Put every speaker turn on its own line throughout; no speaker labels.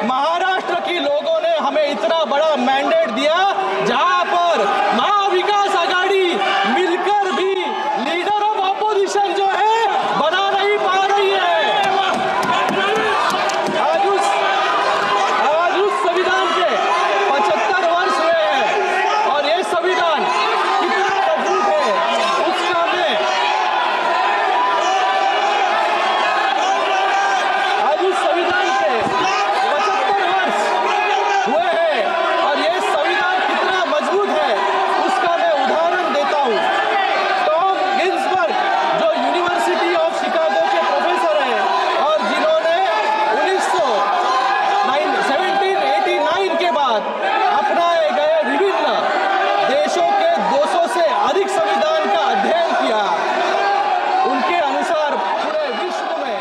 महाराष्ट्र की लोगों ने हमें इतना बड़ा मैंडेट दिया जहां पर महाविकास आघाड़ी मिलकर भी लीडर ऑफ ऑपोजिशन जो है बना नहीं पा रही है। आज उस संविधान के 75 वर्ष हुए हैं और ये संविधान कितना मजबूत है उसका मैं आज उस संविधान के 75 वर्ष हुए हैं और ये संविधान कितना मजबूत है उसका मैं उदाहरण देता हूँ। टॉम गिन्सबर्ग जो यूनिवर्सिटी ऑफ शिकागो के प्रोफेसर हैं और जिन्होंने 1789 के बाद अपनाए गए विभिन्न देशों के 200 से अधिक संविधान का अध्ययन किया, उनके अनुसार पूरे विश्व में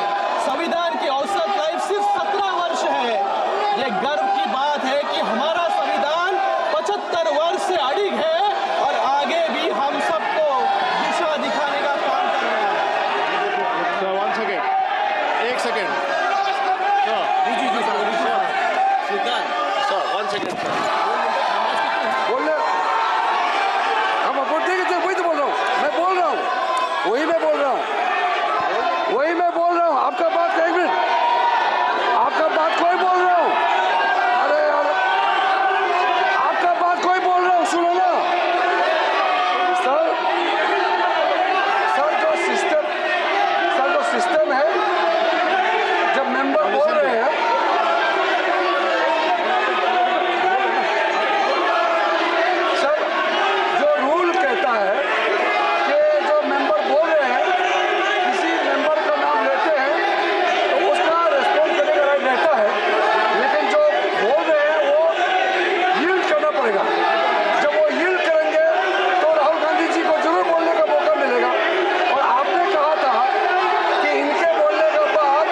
संविधान की औसत लाइफ सिर्फ 17 वर्ष है। ये गर्व की बात है कि हमारा संविधान 75 वर्ष से अडिग है और आगे भी हम सबको दिशा दिखाने का काम कर रहा है।
Sir 1 second, 1 second sir 1 second
बोल रहे हम बोलते हैं कि वही तो बोल रहा हूँ, मैं बोल रहा हूँ, वही मैं बोल रहा हूँ, आपका बात का 1 मिनट, आपका बात कोई बोल रहा हूँ, अरे यार आपका बात कोई बोल रहा हूँ, सुनो ना सर जो सिस्टम है जब मेंबर बोल रहे हैं सर, जो रूल कहता है कि जो मेंबर बोल रहे हैं किसी मेंबर का नाम लेते हैं तो उसका रिस्पॉन्ड करने का राइट रहता है, लेकिन जो बोल रहे हैं वो यील्ड करना पड़ेगा। जब वो यील्ड करेंगे तो राहुल गांधी जी को जरूर बोलने का मौका मिलेगा। और आपने कहा था कि इनके बोलने के बाद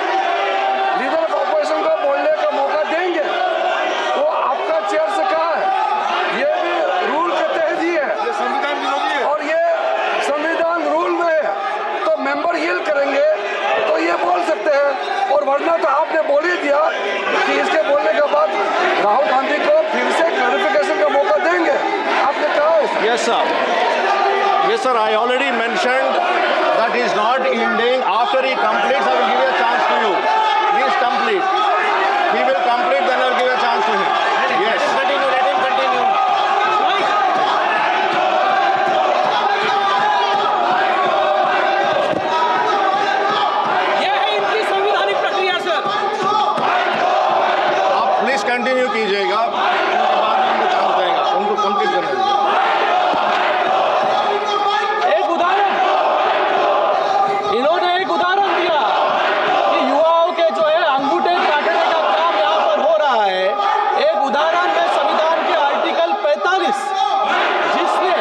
लीडर ऑफ ऑपोजिशन को बोलने का मौका देंगे, वो आपका चेयर से कहा है, ये भी रूल के तहत ही है,
संविधान विरोधी है
और ये संविधान रूल में है, तो मेंबर यील्ड करेंगे तो ये बोल सकते हैं, और वरना तो आपने बोल ही दिया कि इसके बोलने के बाद राहुल गांधी को फिर से क्लैरिफिकेशन का मौका देंगे, आपने कहा है।
Yes sir, I already mentioned that he is not ending. After he completes, I will give a chance to you. Please complete. He will complete, then I will give a chance to him. Yes.
Let him continue. ये है इनकी संवैधानिक प्रक्रिया sir.
आप please continue कीजिएगा, उनके बाद में उनको चांस देगा, उनको कंप्लीट करने दीजिए।
इन्होंने एक उदाहरण दिया कि युवाओं के जो है अंगूठे काटने का काम यहाँ पर हो रहा है। एक उदाहरण में संविधान के आर्टिकल 45 जिसने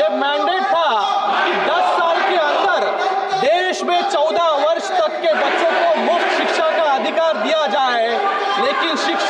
ये मैंडेट था कि 10 साल के अंदर देश में 14 वर्ष तक के बच्चों को मुफ्त शिक्षा का अधिकार दिया जाए, लेकिन शिक्षा